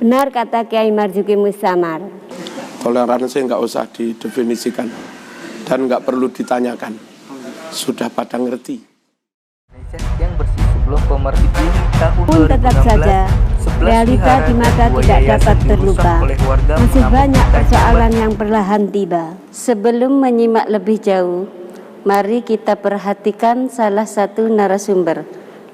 Benar kata Kiai Marzuki Mustamar. Toleransi nggak usah didefinisikan dan nggak perlu ditanyakan. Sudah pada ngerti. Yang bersih sebelum Komartipun tahun Pun tetap 2016, saja, realita di mata tidak dapat terlupa. Masih banyak persoalan yang perlahan tiba. Sebelum menyimak lebih jauh, mari kita perhatikan salah satu narasumber.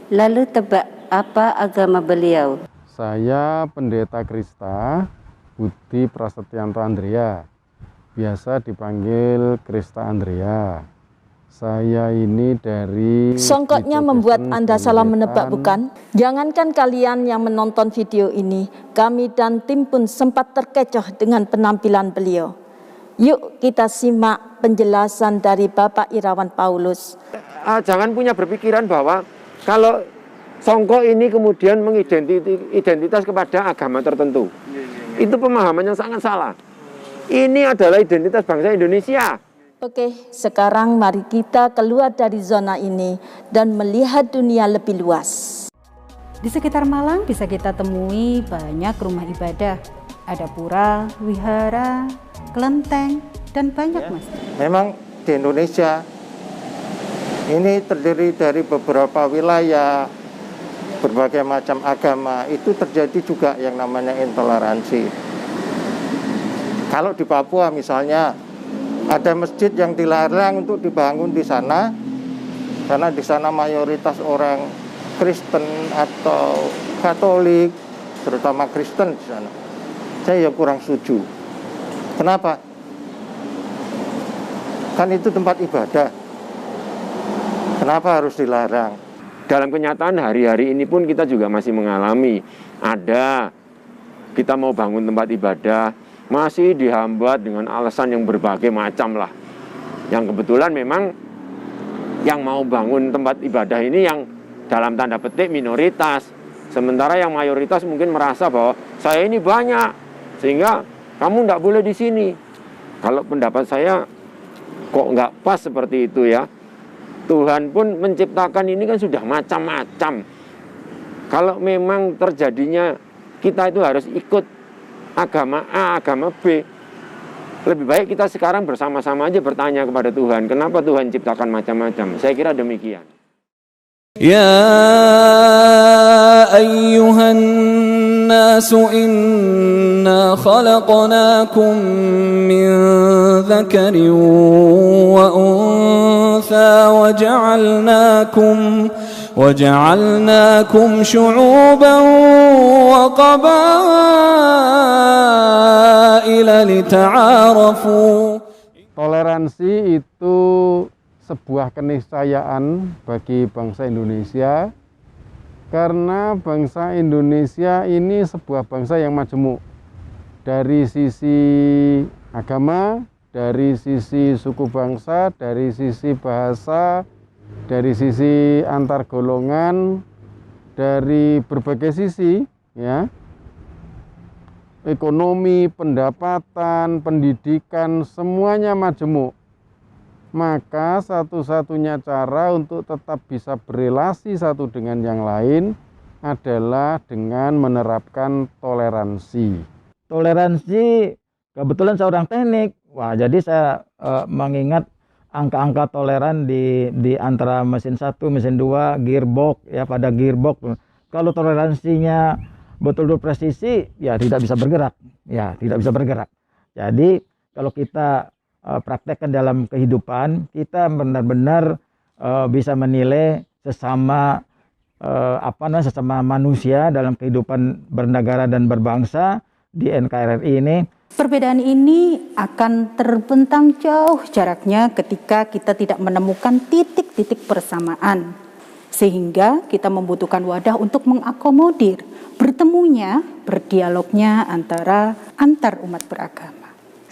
Lalu tebak apa agama beliau? Saya Pendeta Krista Budi Prasetyanto Andrea, biasa dipanggil Krista Andrea. Saya ini dari... Songkoknya membuat Anda salah menebak, bukan? Jangankan kalian yang menonton video ini, kami dan tim pun sempat terkecoh dengan penampilan beliau. Yuk kita simak penjelasan dari Bapak Irawan Paulus. Jangan punya berpikiran bahwa kalau Songko ini kemudian mengidentitas kepada agama tertentu. Itu pemahaman yang sangat salah. Ini adalah identitas bangsa Indonesia. Oke, sekarang mari kita keluar dari zona ini dan melihat dunia lebih luas. Di sekitar Malang bisa kita temui banyak rumah ibadah. Ada pura, wihara, kelenteng, dan banyak masjid. Memang di Indonesia ini terdiri dari beberapa wilayah, berbagai macam agama, itu terjadi juga yang namanya intoleransi. Kalau di Papua misalnya, ada masjid yang dilarang untuk dibangun di sana, karena di sana mayoritas orang Kristen atau Katolik, terutama Kristen di sana. Saya ya kurang setuju. Kenapa? Kan itu tempat ibadah. Kenapa harus dilarang? Dalam kenyataan hari-hari ini pun kita juga masih mengalami kita mau bangun tempat ibadah masih dihambat dengan alasan yang berbagai macam lah. Yang kebetulan memang yang mau bangun tempat ibadah ini yang dalam tanda petik minoritas. Sementara yang mayoritas mungkin merasa bahwa saya ini banyak sehingga kamu tidak boleh di sini. Kalau pendapat saya kok nggak pas seperti itu ya. Tuhan pun menciptakan ini kan sudah macam-macam. Kalau memang terjadinya kita itu harus ikut agama A, agama B, lebih baik kita sekarang bersama-sama aja bertanya kepada Tuhan, kenapa Tuhan ciptakan macam-macam. Saya kira demikian. Ya ayyuhan nasu inna khalaqnakum min dzakarin wa untha waja'alnakum syu'uban wa qabaila lita'arafu. Toleransi itu sebuah keniscayaan bagi bangsa Indonesia, karena bangsa Indonesia ini sebuah bangsa yang majemuk dari sisi agama, dari sisi suku bangsa, dari sisi bahasa, dari sisi antar golongan, dari berbagai sisi, ya, ekonomi, pendapatan, pendidikan, semuanya majemuk. Maka satu-satunya cara untuk tetap bisa berelasi satu dengan yang lain adalah dengan menerapkan toleransi. Toleransi, kebetulan seorang teknik. Wah, jadi saya mengingat angka-angka toleran di antara mesin 1, mesin 2, gearbox, ya pada gearbox. Kalau toleransinya betul-betul presisi, ya tidak bisa bergerak. Ya, tidak bisa bergerak. Jadi, kalau kita praktekkan dalam kehidupan, kita benar-benar bisa menilai sesama sesama manusia dalam kehidupan bernegara dan berbangsa di NKRI ini. Perbedaan ini akan terbentang jauh jaraknya ketika kita tidak menemukan titik-titik persamaan. Sehingga kita membutuhkan wadah untuk mengakomodir bertemunya, berdialognya antar umat beragama.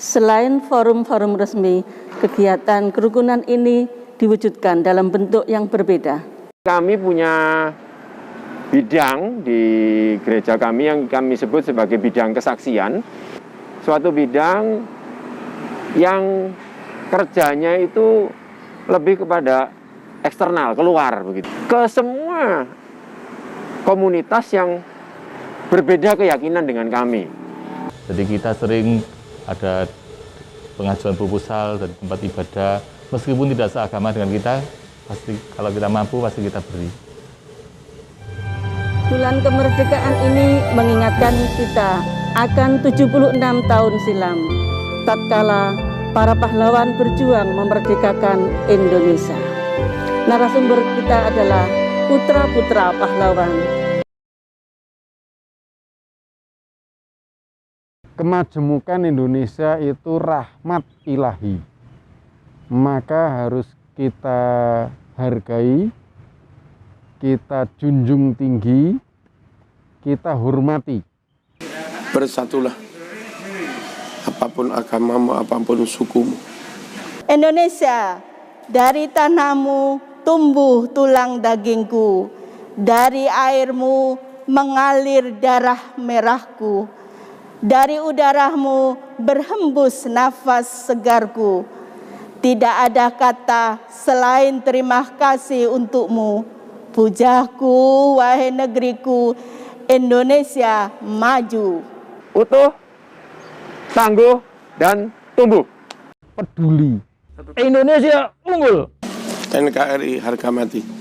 Selain forum-forum resmi, kegiatan kerukunan ini diwujudkan dalam bentuk yang berbeda. Kami punya bidang di gereja kami yang kami sebut sebagai bidang kesaksian. Suatu bidang yang kerjanya itu lebih kepada eksternal, keluar begitu. Ke semua komunitas yang berbeda keyakinan dengan kami. Jadi kita sering ada pengajuan proposal dari tempat ibadah, meskipun tidak seagama dengan kita, pasti kalau kita mampu pasti kita beri. Bulan kemerdekaan ini mengingatkan kita akan 76 tahun silam, tatkala para pahlawan berjuang memerdekakan Indonesia. Narasumber kita adalah putra-putra pahlawan. Kemajemukan Indonesia itu rahmat ilahi, maka harus kita hargai, kita junjung tinggi, kita hormati. Bersatulah, apapun agamamu, apapun sukumu. Indonesia, dari tanahmu tumbuh tulang dagingku, dari airmu mengalir darah merahku, dari udaramu berhembus nafas segarku. Tidak ada kata selain terima kasih untukmu. Pujaku, wahai negeriku, Indonesia maju. Utuh, tangguh, dan tumbuh. Peduli. Indonesia unggul. NKRI harga mati.